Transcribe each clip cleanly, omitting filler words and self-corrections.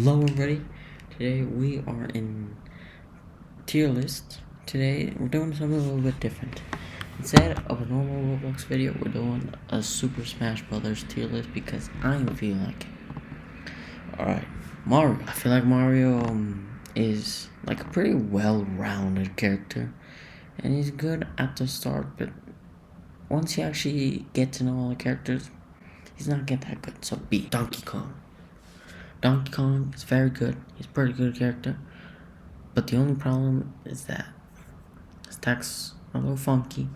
Hello everybody, today we are in tier list. Today we're doing something a little bit different. Instead of a normal Roblox video, we're doing a Super Smash Brothers tier list because I'm feeling like it. Alright, Mario. I feel like Mario is like a pretty well-rounded character. And he's good at the start, but once you actually get to know all the characters, he's not get that good. So B, Donkey Kong. Donkey Kong is very good. He's a pretty good character. But the only problem is that his attacks are a little funky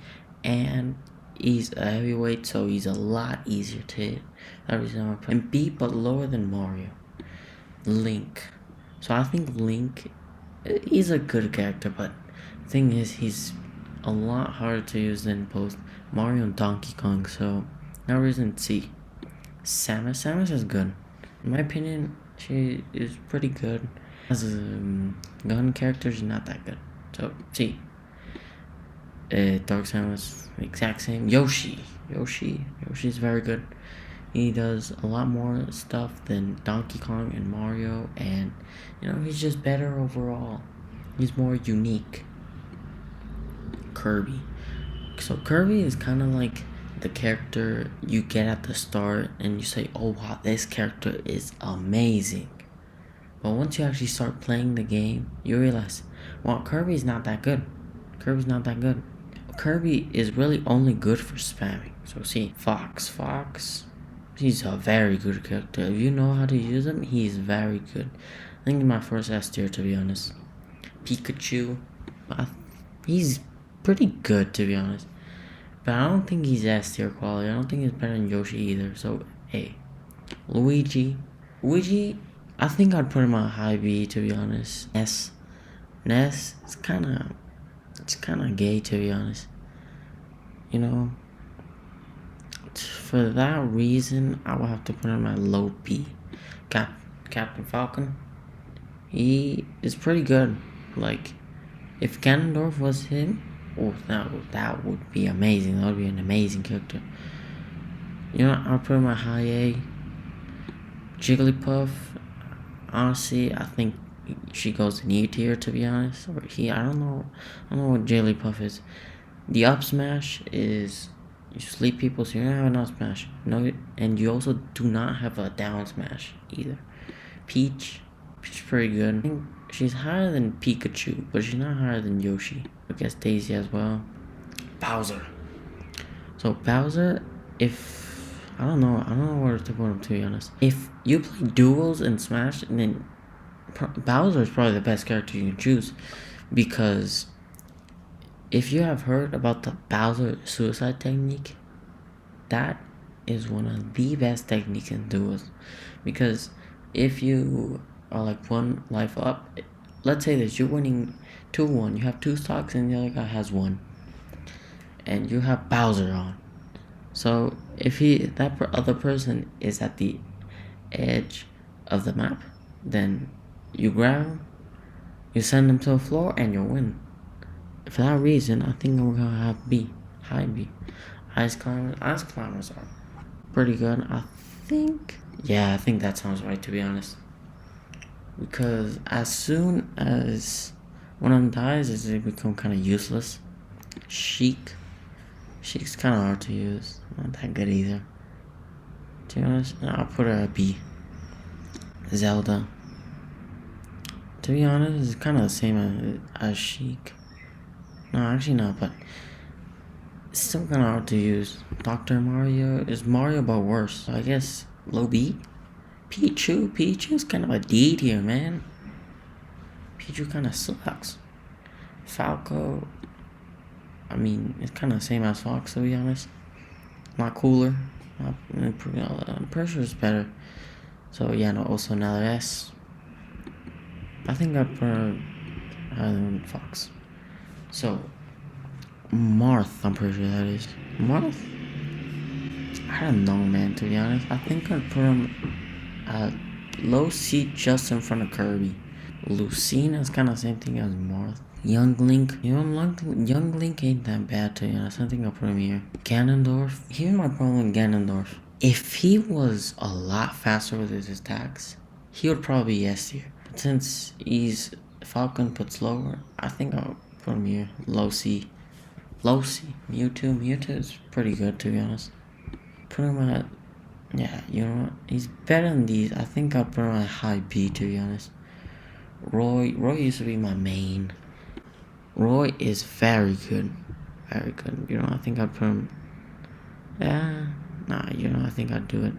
and he's a heavyweight, so he's a lot easier to hit. That reason I'm playing B, but lower than Mario. Link. So I think Link, he's a good character, but the thing is he's a lot harder to use than both Mario and Donkey Kong, so that reason C. Samus is good. In my opinion, she is pretty good. As a gun character, she's not that good. So, see. Dark Samus, exact same. Yoshi's very good. He does a lot more stuff than Donkey Kong and Mario, and he's just better overall. He's more unique. Kirby. So Kirby is kind of like the character you get at the start and you say, oh wow, this character is amazing. But once you actually start playing the game, you realize, well, Kirby's not that good. Kirby is really only good for spamming. So see, Fox, he's a very good character. If you know how to use him, he's very good. I think he's my first S tier, to be honest. Pikachu, he's pretty good, to be honest. But I don't think he's S tier quality. I don't think he's better than Yoshi either. So A. Luigi, I think I'd put him on high B, to be honest. Ness, it's kind of gay, to be honest. For that reason, I would have to put him at low B. Captain Falcon, he is pretty good. Like, if Ganondorf was him, oh, that would be amazing. That would be an amazing character. I'll put him at high A. Jigglypuff, honestly, I think she goes in E tier, to be honest. Or he, I don't know what Jigglypuff is. The up smash is you sleep people, so you don't have an up smash. No, and you also do not have a down smash either. Peach is pretty good. I think she's higher than Pikachu, but she's not higher than Yoshi. I guess Daisy as well. Bowser. So Bowser, I don't know where to put him, to be honest. If you play duels in Smash, then Bowser is probably the best character you can choose, because if you have heard about the Bowser suicide technique, that is one of the best techniques in duels. Because if you are like one life up, let's say that you're winning 2-1, you have 2 stocks and the other guy has 1, and you have Bowser on. So if that other person is at the edge of the map, then you grab him, you send him to the floor, and you win. For that reason, I think we're gonna have B, high B. Ice climbers are pretty good. I think that sounds right, to be honest. Because as soon as one of them dies, they become kind of useless. Sheik's kind of hard to use. Not that good either. To be honest, I'll put her at B. Zelda. To be honest, it's kind of the same as Sheik. No, actually not, but it's still kind of hard to use. Dr. Mario is Mario, but worse. So I guess low B. Pichu's kind of a D tier, man. Pichu kind of sucks. Falco, I mean, it's kind of the same as Fox, to be honest. Not cooler. I'm pretty sure it's better. So yeah, no, also another S. I think I prefer higher than Fox. So Marth, I'm pretty sure that is. Marth? I don't know, man, to be honest. I think I'd put him at low C, just in front of Kirby. Lucina is kind of the same thing as Marth. Young Link. Young Link ain't that bad, to be honest. I think I'll put him here. Ganondorf. Here's my problem with Ganondorf. If he was a lot faster with his attacks, he would probably be S tier. Since he's Falcon puts lower, I think I'll put him here. Low C. Low C. Mewtwo. Mewtwo is pretty good, to be honest. Put him at, yeah, you know what? He's better than these. I think I'll put him at high B, to be honest. Roy used to be my main. Roy is very good. Very good. You know, I think I'd put him. Yeah. Nah, you know, I think I'd do it.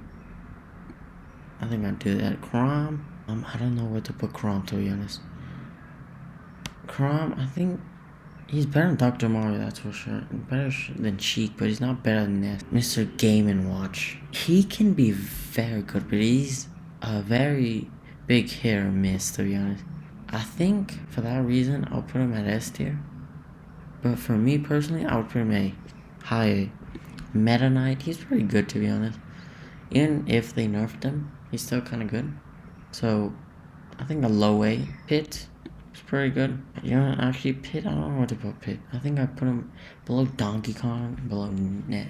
I think I'd do that. Chrom. I don't know where to put Chrom, to be honest. Chrom, I think he's better than Dr. Mario, that's for sure. Better than Sheik, but he's not better than this. Mr. Game & Watch. He can be very good, but he's a very big hit or miss, to be honest. I think for that reason, I'll put him at S tier. But for me personally, I would put him at high A. Meta Knight, he's pretty good, to be honest. Even if they nerfed him, he's still kind of good. So, I think a low A. Pit is pretty good. You know, actually, Pit, I don't know what to put Pit. I think I put him below Donkey Kong,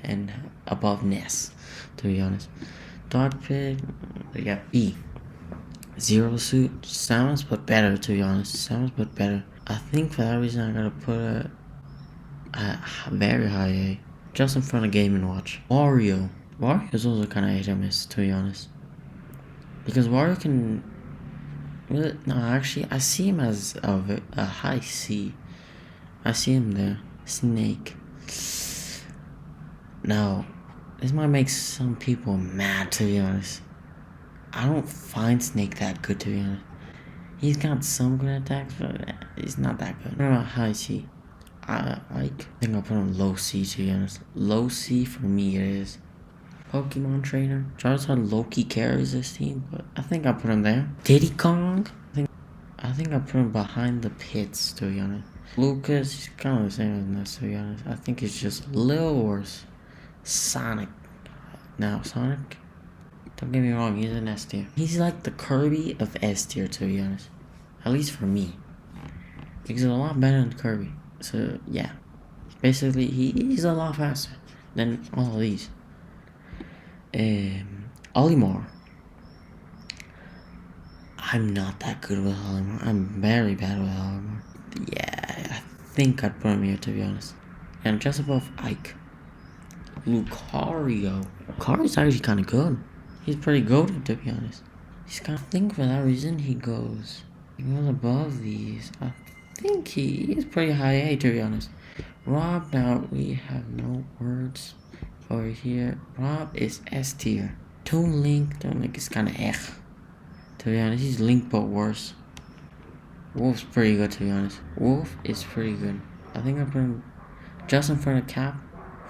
and above Ness, to be honest. Dog Pit, yeah, B. Zero Suit, Samus, but better, to be honest. Samus, but better. I think for that reason, I gotta put a very high A. Just in front of Game & Watch. Wario is also kind of hit or miss, to be honest. Because Wario can... Well, no, actually, I see him as a high C. I see him there. Snake. Now, this might make some people mad, to be honest. I don't find Snake that good, to be honest. He's got some good attacks, but he's not that good. What about high C? I think I'll put him low C, to be honest. Low C for me it is. Pokemon Trainer. Charizard Loki carries this team, but I think I'll put him there. Diddy Kong? I think I'll put him behind the pits, to be honest. Lucas, he's kind of the same as Ness, to be honest. I think he's just a little worse. Sonic. Now, Sonic, don't get me wrong, he's an S tier. He's like the Kirby of S tier, to be honest. At least for me. Because he's a lot better than Kirby. So, yeah. Basically, he's a lot faster than all of these. Olimar. I'm not that good with Olimar. I'm very bad with Olimar. Yeah, I think I'd put him here, to be honest. And just above Ike. Lucario. Lucario's actually kind of good. He's pretty goated, to be honest. He's kind of, I think for that reason he goes above these. I think he is pretty high A, to be honest. Rob, now we have no words over here. Rob is S tier. Toon Link is kind of to be honest. He's Link but worse. Wolf's pretty good, to be honest. Wolf is pretty good. I think I put him just in front of Cap,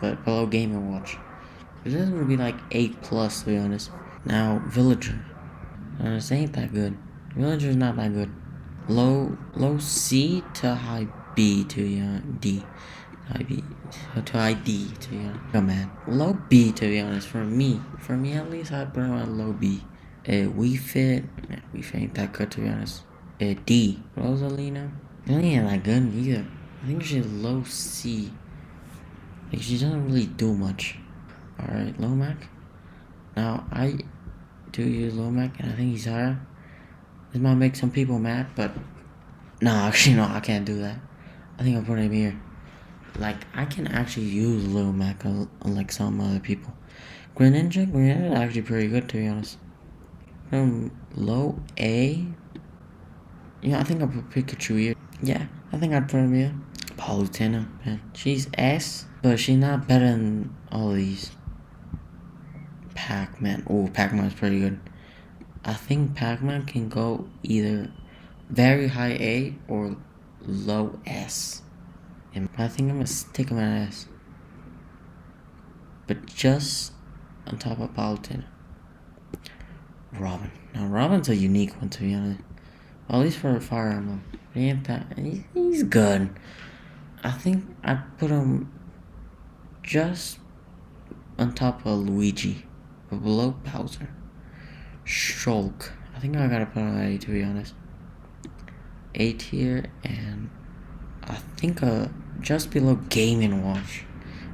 but below Game & Watch. This would be like 8+, to be honest. Now, Villager. This ain't that good. Villager's not that good. Low C to high B to D. High B to high D to oh man. Low B, to be honest. For me at least, I'd put him at low B. Wii Fit ain't that good, to be honest. D. Rosalina. Really ain't that good either. I think she's low C. Like, she doesn't really do much. Alright, Lomac. Now, I do use Lomac, and I think he's higher. This might make some people mad, but... No, actually, no, I can't do that. I think I'll put him here. Like, I can actually use Lomac unlike some other people. Greninja is actually pretty good, to be honest. From low A... Yeah, I think I'll put Pikachu here. Yeah, I think I'd put him here. Palutena, man. She's S, but she's not better than all of these. Pac-Man. Oh, Pac-Man's pretty good. I think Pac-Man can go either very high A or low S. And I think I'm gonna stick him at S. But just on top of Palutena. Robin. Now, Robin's a unique one, to be honest. Well, at least for a Fire Emblem. He ain't that. He's good. I think I'd put him just on top of Luigi, but below Bowser. Shulk. I think I gotta put him at A, to be honest. A tier, and I think just below Game & Watch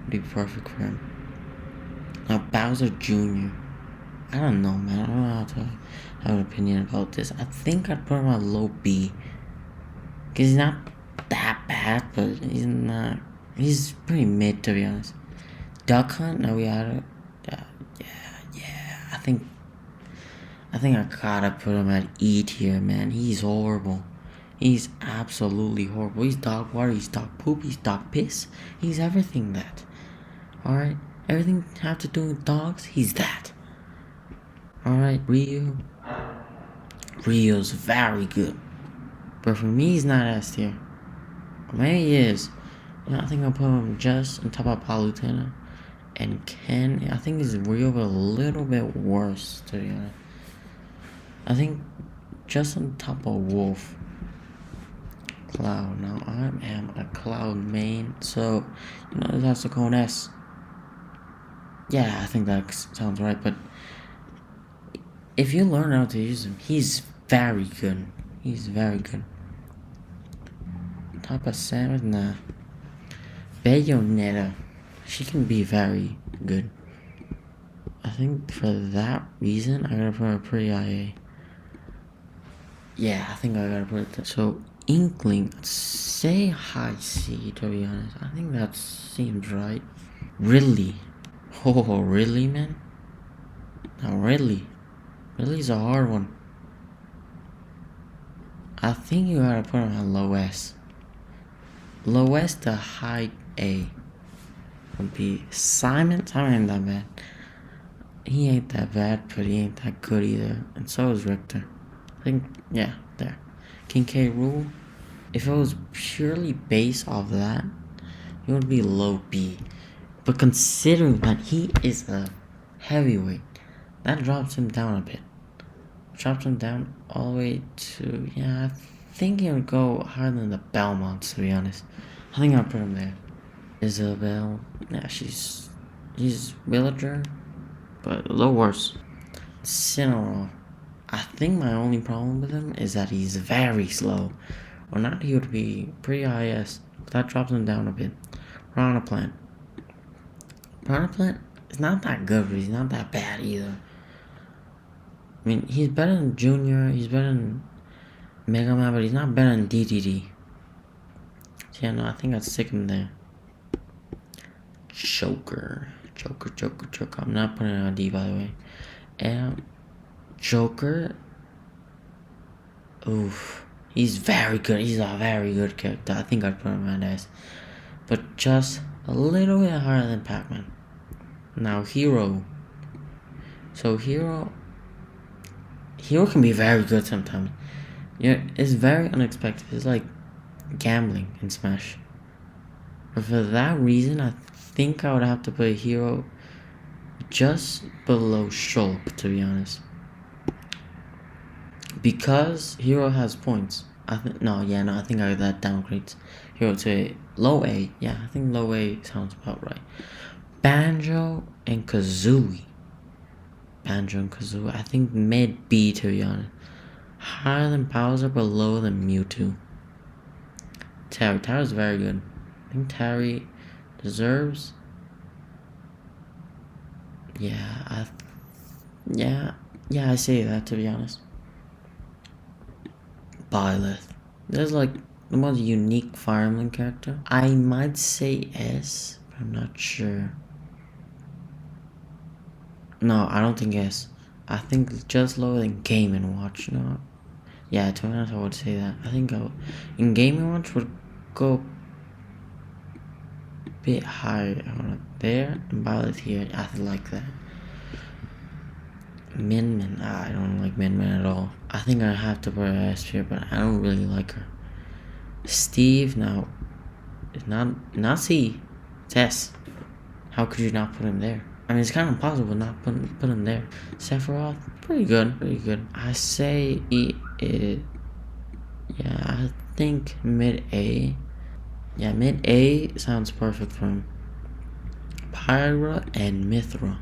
would be perfect for him. Now, Bowser Jr. I don't know, man. I don't know how to have an opinion about this. I think I'd put him at low B. Because he's not that bad, but he's not. He's pretty mid, to be honest. Duck Hunt, now we had it. Yeah. I think I gotta put him at E tier, man. He's horrible. He's absolutely horrible. He's dog water, he's dog poop, he's dog piss. He's everything that. Alright? Everything have to do with dogs, he's that. Alright, Ryu. Ryu's very good. But for me, he's not S tier. Or maybe he is. I think I'll put him just on top of Palutena. And Ken, I think he's Ryu a little bit worse, to be honest. I think just on top of Wolf. Cloud. Now, I am a Cloud main, so, this has to go an S. Yeah, I think that sounds right, but if you learn how to use him, he's very good. He's very good. Top of Samus, nah. Bayonetta, she can be very good. I think for that reason, I gotta put her pretty IA. Yeah, I think I gotta put it there. So, Inkling, say high C, to be honest. I think that seems right. Really? Oh, really, man? Now, really? Really's a hard one. I think you gotta put him at low S. Low S to high A would be Simon. Simon ain't that bad. He ain't that bad, but he ain't that good either. And so is Richter. I think, yeah, there. King K. Rool, if it was purely based off that, it would be low B. But considering that he is a heavyweight, that drops him down a bit. Drops him down all the way to, I think he would go higher than the Belmonts, to be honest. I think I'll put him there. Isabelle, yeah, she's villager, but a little worse. Cinnamoroll, I think my only problem with him is that he's very slow. Or not, he would be pretty IS, but that drops him down a bit. Piranha Plant is not that good, but he's not that bad either. I mean, he's better than Junior, he's better than Mega Man, but he's not better than DDD. So yeah, no, I think I'd stick him there. Joker. I'm not putting it on D, by the way. And Joker, oof, he's very good. He's a very good character. I think I'd put him on S, but just a little bit higher than Pac-Man. Now Hero. So Hero can be very good sometimes. Yeah, it's very unexpected. It's like gambling in Smash. But for that reason, I think I would have to put Hero just below Shulk, to be honest. Because Hero has points. I think that downgrades Hero to a low A. Yeah, I think low A sounds about right. Banjo and Kazooie, I think mid B, to be honest. Higher than Bowser, but lower than Mewtwo. Terry's very good. I think Terry deserves. I say that, to be honest. Byleth. There's like the most unique Fire Emblem character. I might say S, but I'm not sure. No, I don't think S. I think just lower than Game & Watch. No. Yeah, to be honest, I would say that. I think in Game & Watch would go a bit higher there, and Byleth here. I like that. Min Min, I don't like Min Min at all. I think I have to put her S here, but I don't really like her. Steve, now, it's not C, it's S. How could you not put him there? I mean, it's kind of impossible not put him there. Sephiroth, pretty good. I say I think mid A. Yeah, mid A sounds perfect for him. Pyra and Mythra.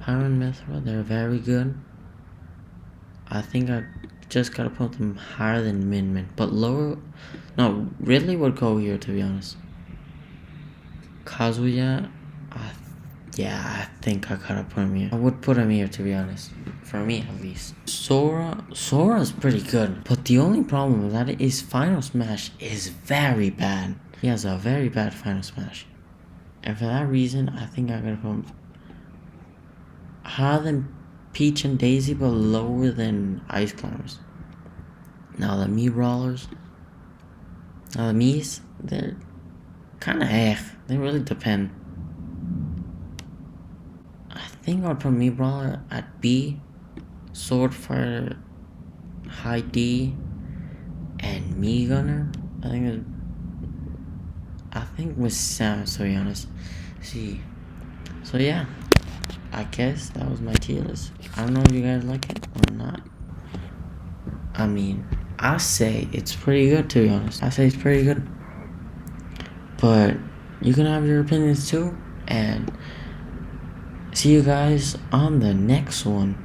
They're very good. I think I just gotta put them higher than Min Min, but lower. No, Ridley would go here, to be honest. Kazuya, Yeah, I think I gotta put him here. I would put him here, to be honest. For me, at least. Sora's pretty good. But the only problem with that is Final Smash is very bad. He has a very bad Final Smash. And for that reason, I think I gotta put him higher than Peach and Daisy, but lower than Ice Climbers. Now the Mii Brawlers. Now the Mii's, they're kinda They really depend. I think I'll put Mii Brawler at B, Sword Fighter high D, and Mii Gunner. I think with Samus, to be honest. See, so yeah, I guess that was my tier list. I don't know if you guys like it or not. I mean, I say it's pretty good, to be honest. I say it's pretty good. But you can have your opinions too, and see you guys on the next one.